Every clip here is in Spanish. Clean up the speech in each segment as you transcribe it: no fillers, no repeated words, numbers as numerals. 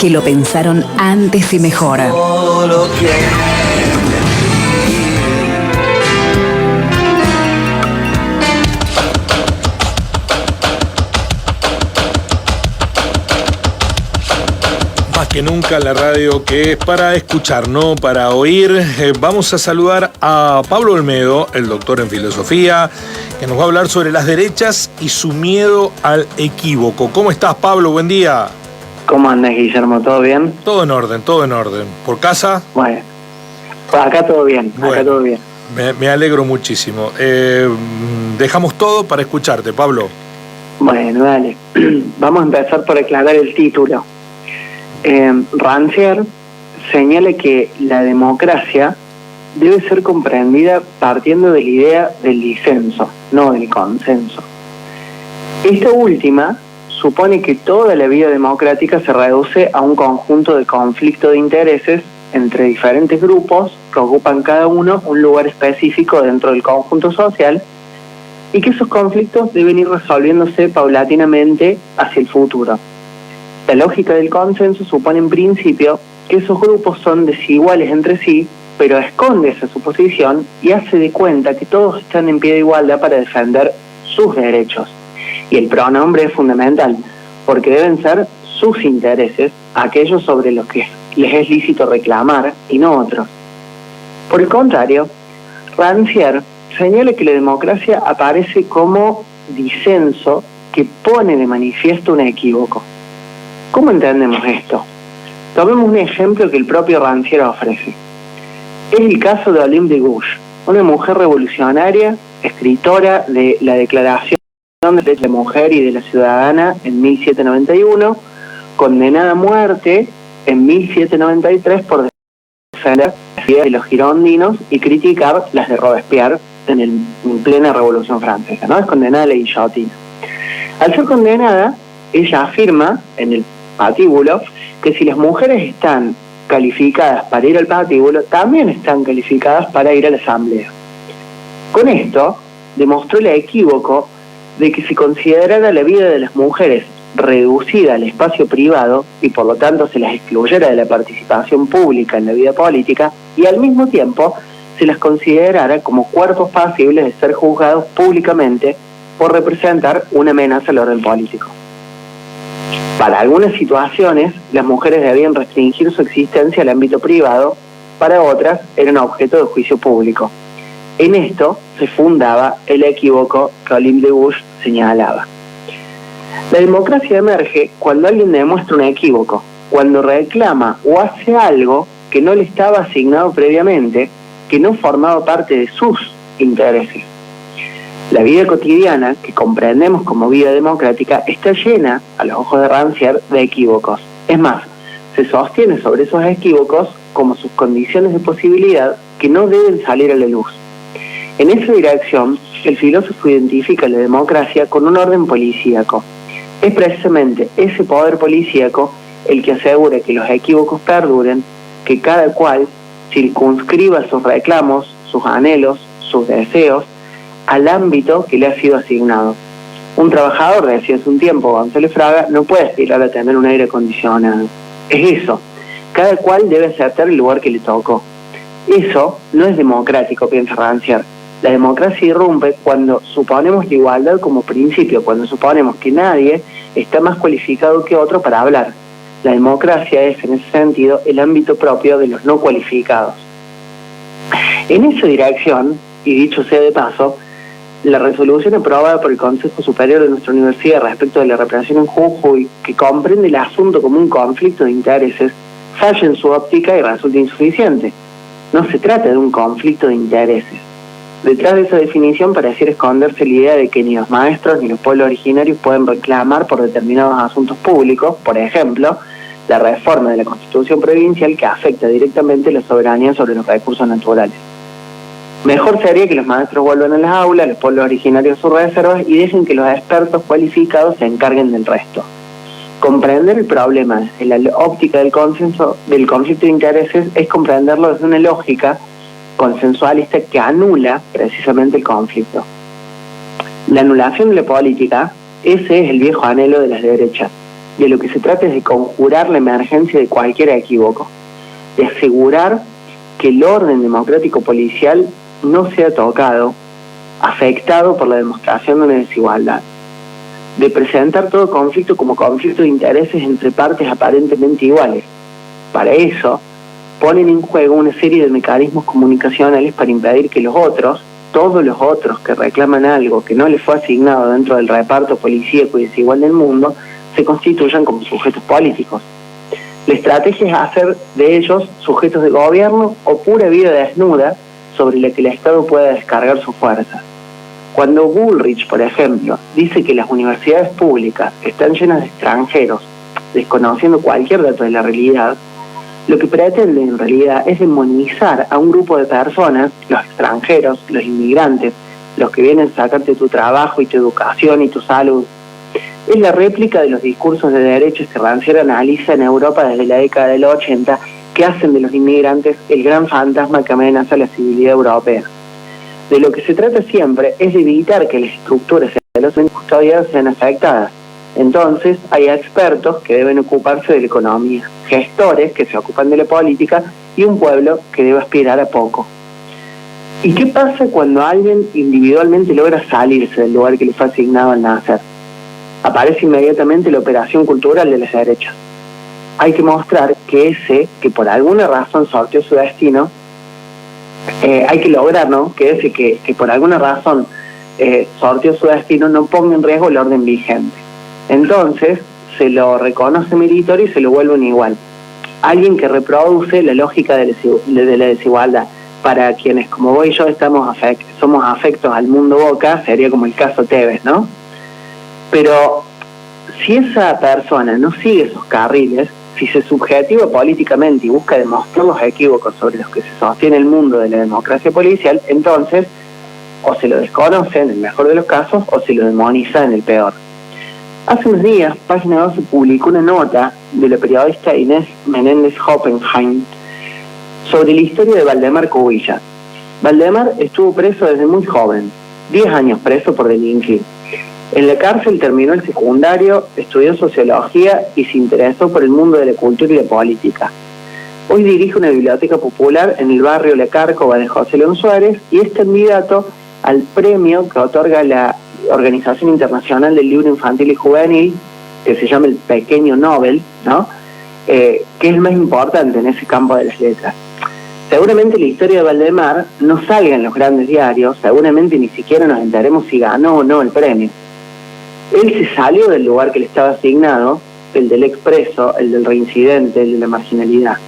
que lo pensaron antes y mejor. Solo quiero que nunca la radio, que es para escuchar, no para oír. Vamos a saludar a Pablo Olmedo, el doctor en filosofía, que nos va a hablar sobre las derechas y su miedo al equívoco. ¿Cómo estás, Pablo? Buen día. ¿Cómo andas, Guillermo? ¿Todo bien? Todo en orden, todo en orden. ¿Por casa? Bueno, pues acá todo bien, bueno, acá todo bien. Me alegro muchísimo. Dejamos todo para escucharte, Pablo. Bueno, dale. Vamos a empezar por aclarar el título. Rancière señala que la democracia debe ser comprendida partiendo de la idea del disenso, no del consenso. Esta última supone que toda la vida democrática se reduce a un conjunto de conflictos de intereses entre diferentes grupos que ocupan cada uno un lugar específico dentro del conjunto social y que esos conflictos deben ir resolviéndose paulatinamente hacia el futuro. La lógica del consenso supone en principio que esos grupos son desiguales entre sí, pero esconde esa suposición y hace de cuenta que todos están en pie de igualdad para defender sus derechos. Y el pronombre es fundamental, porque deben ser sus intereses, aquellos sobre los que les es lícito reclamar y no otros. Por el contrario, Rancière señala que la democracia aparece como disenso que pone de manifiesto un equívoco. ¿Cómo entendemos esto? Tomemos un ejemplo que el propio Rancière ofrece. Es el caso de Olympe de Gouges, una mujer revolucionaria, escritora de la Declaración de la Mujer y de la Ciudadana en 1791, condenada a muerte en 1793 por defender las ideas de los girondinos y criticar las de Robespierre en plena Revolución Francesa, ¿no? Es condenada a la guillotina. Al ser condenada, ella afirma en el patíbulo que si las mujeres están calificadas para ir al patíbulo, también están calificadas para ir a la asamblea. Con esto demostró el equívoco de que se considerara la vida de las mujeres reducida al espacio privado y por lo tanto se las excluyera de la participación pública en la vida política y al mismo tiempo se las considerara como cuerpos pasibles de ser juzgados públicamente por representar una amenaza al orden político. Para algunas situaciones, las mujeres debían restringir su existencia al ámbito privado, para otras eran objeto de juicio público. En esto se fundaba el equívoco que Olympe de Gouges señalaba. La democracia emerge cuando alguien demuestra un equívoco, cuando reclama o hace algo que no le estaba asignado previamente, que no formaba parte de sus intereses. La vida cotidiana, que comprendemos como vida democrática, está llena, a los ojos de Rancière, de equívocos. Es más, se sostiene sobre esos equívocos como sus condiciones de posibilidad que no deben salir a la luz. En esa dirección, el filósofo identifica la democracia con un orden policíaco. Es precisamente ese poder policíaco el que asegura que los equívocos perduren, que cada cual circunscriba sus reclamos, sus anhelos, sus deseos, al ámbito que le ha sido asignado. Un trabajador, decía hace un tiempo González Fraga, no puede aspirar a tener un aire acondicionado. Es eso. Cada cual debe aceptar el lugar que le tocó. Eso no es democrático, piensa Rancière. La democracia irrumpe cuando suponemos la igualdad como principio, cuando suponemos que nadie está más cualificado que otro para hablar. La democracia es, en ese sentido, el ámbito propio de los no cualificados. En esa dirección, y dicho sea de paso, la resolución aprobada por el Consejo Superior de nuestra universidad respecto de la represión en Jujuy, que comprende el asunto como un conflicto de intereses, falla en su óptica y resulta insuficiente. No se trata de un conflicto de intereses. Detrás de esa definición pareciera esconderse la idea de que ni los maestros ni los pueblos originarios pueden reclamar por determinados asuntos públicos, por ejemplo, la reforma de la Constitución provincial que afecta directamente la soberanía sobre los recursos naturales. Mejor sería que los maestros vuelvan a las aulas, los pueblos originarios sus reservas y dejen que los expertos cualificados se encarguen del resto. Comprender el problema desde la óptica del consenso, del conflicto de intereses, es comprenderlo desde una lógica consensualista que anula precisamente el conflicto. La anulación de la política, ese es el viejo anhelo de las derechas. De lo que se trata es de conjurar la emergencia de cualquier equívoco, de asegurar que el orden democrático policial no sea tocado, afectado por la demostración de una desigualdad, de presentar todo conflicto como conflicto de intereses entre partes aparentemente iguales. Para eso, ponen en juego una serie de mecanismos comunicacionales para impedir que los otros, todos los otros que reclaman algo que no les fue asignado dentro del reparto policíaco y desigual del mundo, se constituyan como sujetos políticos. La estrategia es hacer de ellos sujetos de gobierno o pura vida desnuda sobre la que el Estado pueda descargar su fuerza. Cuando Bullrich, por ejemplo, dice que las universidades públicas están llenas de extranjeros, desconociendo cualquier dato de la realidad, lo que pretende en realidad es demonizar a un grupo de personas, los extranjeros, los inmigrantes, los que vienen a sacarte tu trabajo y tu educación y tu salud. Es la réplica de los discursos de derechos que Rancière analiza en Europa desde la década del 80, que hacen de los inmigrantes el gran fantasma que amenaza la civilidad europea. De lo que se trata siempre es de evitar que las estructuras de los custodiados sean afectadas. Entonces, hay expertos que deben ocuparse de la economía, gestores que se ocupan de la política y un pueblo que debe aspirar a poco. ¿Y qué pasa cuando alguien individualmente logra salirse del lugar que le fue asignado al nacer? Aparece inmediatamente la operación cultural de las derechas. Hay que mostrar que ese, que por alguna razón sorteó su destino, hay que lograr, ¿no?, que ese que por alguna razón sorteó su destino no ponga en riesgo el orden vigente. Entonces se lo reconoce meritorio y se lo vuelve un igual. Alguien que reproduce la lógica de la desigualdad. Para quienes como vos y yo somos afectos al mundo Boca, sería como el caso Tevez, ¿no? Pero si esa persona no sigue esos carriles, si se subjetiva políticamente y busca demostrar los equívocos sobre los que se sostiene el mundo de la democracia policial, entonces o se lo desconoce en el mejor de los casos o se lo demoniza en el peor. Hace unos días, Página 12 publicó una nota de la periodista Inés Menéndez Hoppenheim sobre la historia de Valdemar Cubillas. Valdemar estuvo preso desde muy joven, 10 años preso por delinquir. En la cárcel terminó el secundario, estudió sociología y se interesó por el mundo de la cultura y la política. Hoy dirige una biblioteca popular en el barrio La Cárcova de José León Suárez y es candidato al premio que otorga la Organización Internacional del Libro Infantil y Juvenil, que se llama el Pequeño Nobel, ¿no? Que es el más importante en ese campo de las letras. Seguramente la historia de Valdemar no salga en los grandes diarios, seguramente ni siquiera nos enteremos si ganó o no el premio. Él se salió del lugar que le estaba asignado, el del expreso, el del reincidente, el de la marginalidad.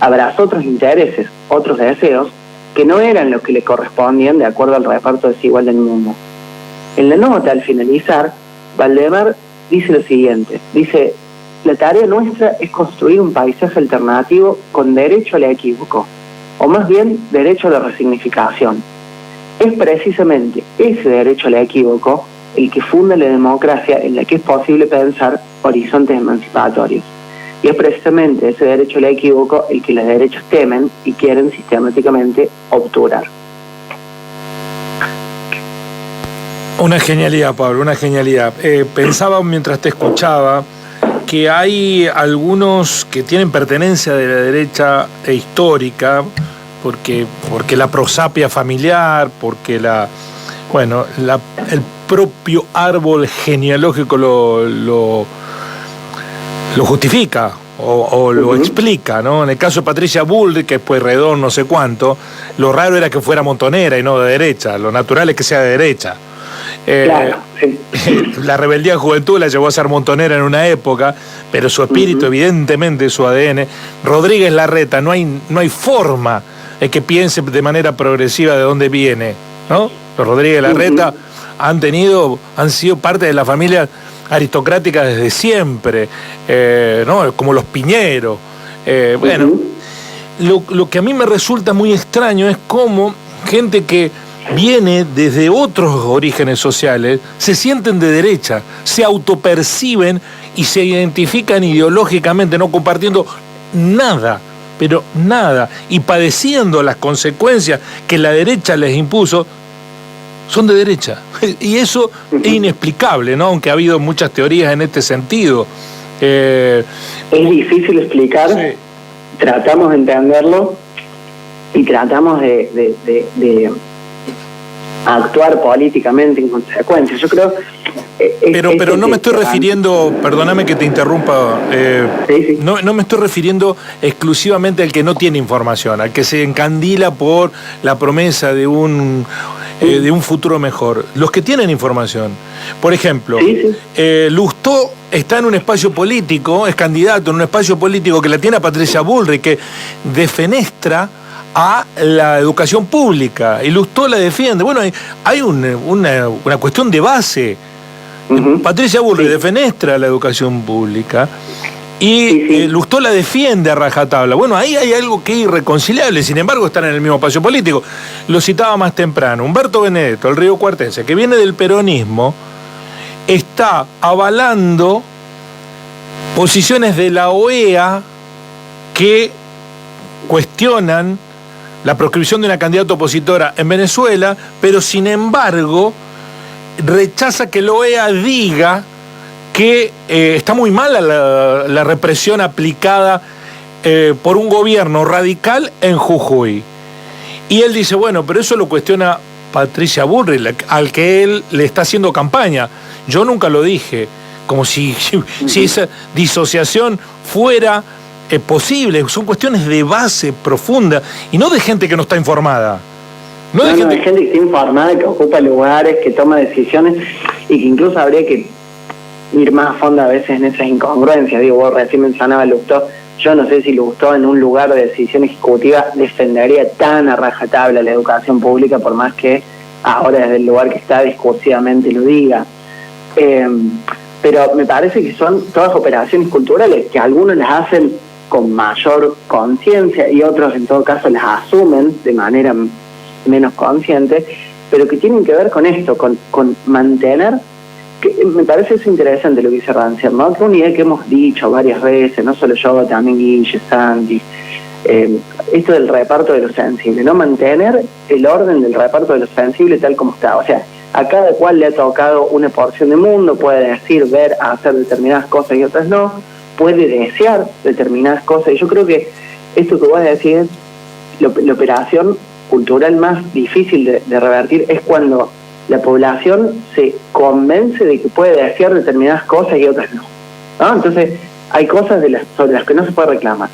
Abrazó otros intereses, otros deseos, que no eran los que le correspondían de acuerdo al reparto desigual del mundo. En la nota, al finalizar, Valdemar dice lo siguiente, dice: la tarea nuestra es construir un paisaje alternativo con derecho al equívoco, o más bien derecho a la resignificación. Es precisamente ese derecho al equívoco el que funda la democracia en la que es posible pensar horizontes emancipatorios. Y es precisamente ese derecho al equívoco el que las derechas temen y quieren sistemáticamente obturar. Una genialidad, Pablo, una genialidad. Pensaba mientras te escuchaba que hay algunos que tienen pertenencia de la derecha histórica, porque la prosapia familiar, porque el propio árbol genealógico lo justifica o lo explica, ¿no? En el caso de Patricia Bullrich, que es Pueyrredón, no sé cuánto, lo raro era que fuera montonera y no de derecha, lo natural es que sea de derecha. Claro, sí. La rebeldía de juventud la llevó a ser montonera en una época, pero su espíritu, evidentemente, su ADN. Rodríguez Larreta, no hay forma de que piense de manera progresiva de dónde viene, ¿no? Los Rodríguez Larreta han sido parte de la familia aristocrática desde siempre, ¿no? Como los Piñero. Lo que a mí me resulta muy extraño es cómo gente que viene desde otros orígenes sociales se sienten de derecha, se autoperciben y se identifican ideológicamente, no compartiendo nada, pero nada, y padeciendo las consecuencias que la derecha les impuso, son de derecha. Y eso es inexplicable, ¿no? Aunque ha habido muchas teorías en este sentido. Es difícil explicar, Sí. Tratamos de entenderlo y tratamos de actuar políticamente en consecuencia. Yo creo... Pero no me estoy refiriendo, perdóname que te interrumpa, Sí. no me estoy refiriendo exclusivamente al que no tiene información, al que se encandila por la promesa de un futuro mejor. Los que tienen información, por ejemplo, Lustó está en un espacio político, es candidato en un espacio político que la tiene a Patricia Bullrich, que defenestra a la educación pública, y Lustó la defiende. Bueno, hay una cuestión de base. Patricia Bullrich defenestra la educación pública y Lustó la defiende a rajatabla. Bueno, ahí hay algo que es irreconciliable, sin embargo están en el mismo espacio político. Lo citaba más temprano, Humberto Benedetto, el riocuartense, que viene del peronismo, está avalando posiciones de la OEA que cuestionan la proscripción de una candidata opositora en Venezuela, pero sin embargo rechaza que la OEA diga que está muy mala la represión aplicada por un gobierno radical en Jujuy. Y él dice, bueno, pero eso lo cuestiona Patricia Bullrich, al que él le está haciendo campaña. Yo nunca lo dije, como si esa disociación fuera posible. Son cuestiones de base profunda y no de gente que no está informada. No de gente que está informada, que ocupa lugares, que toma decisiones y que incluso habría que ir más a fondo a veces en esas incongruencias. Digo, vos recién mencionabas a Lustó. Yo no sé si Lustó en un lugar de decisión ejecutiva defendería tan a rajatabla la educación pública, por más que ahora desde el lugar que está discursivamente lo diga. Pero me parece que son todas operaciones culturales que algunos las hacen con mayor conciencia y otros en todo caso las asumen de manera menos consciente, pero que tienen que ver con esto, con mantener, que me parece eso interesante lo que dice Rancière, ¿no? Que una idea que hemos dicho varias veces, no solo yo, también Guille, Santi, esto del reparto de lo sensible, ¿no? Mantener el orden del reparto de lo sensible tal como está. O sea, a cada cual le ha tocado una porción de mundo, puede decir, ver, hacer determinadas cosas y otras no, puede desear determinadas cosas. Y yo creo que esto que vos decís es la operación cultural más difícil de revertir, es cuando la población se convence de que puede desear determinadas cosas y otras no. Entonces, hay cosas sobre las que no se puede reclamar.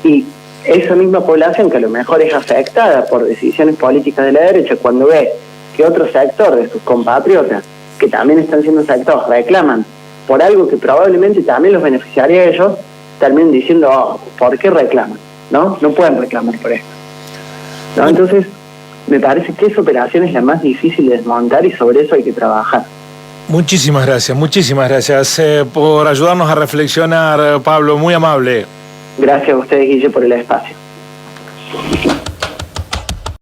Y esa misma población, que a lo mejor es afectada por decisiones políticas de la derecha, cuando ve que otro sector de sus compatriotas, que también están siendo afectados, reclaman por algo que probablemente también los beneficiaría a ellos, terminan diciendo, ¿por qué reclaman? ¿No? No pueden reclamar por esto. Entonces, me parece que esa operación es la más difícil de desmontar y sobre eso hay que trabajar. Muchísimas gracias por ayudarnos a reflexionar, Pablo, muy amable. Gracias a ustedes, Guille, por el espacio.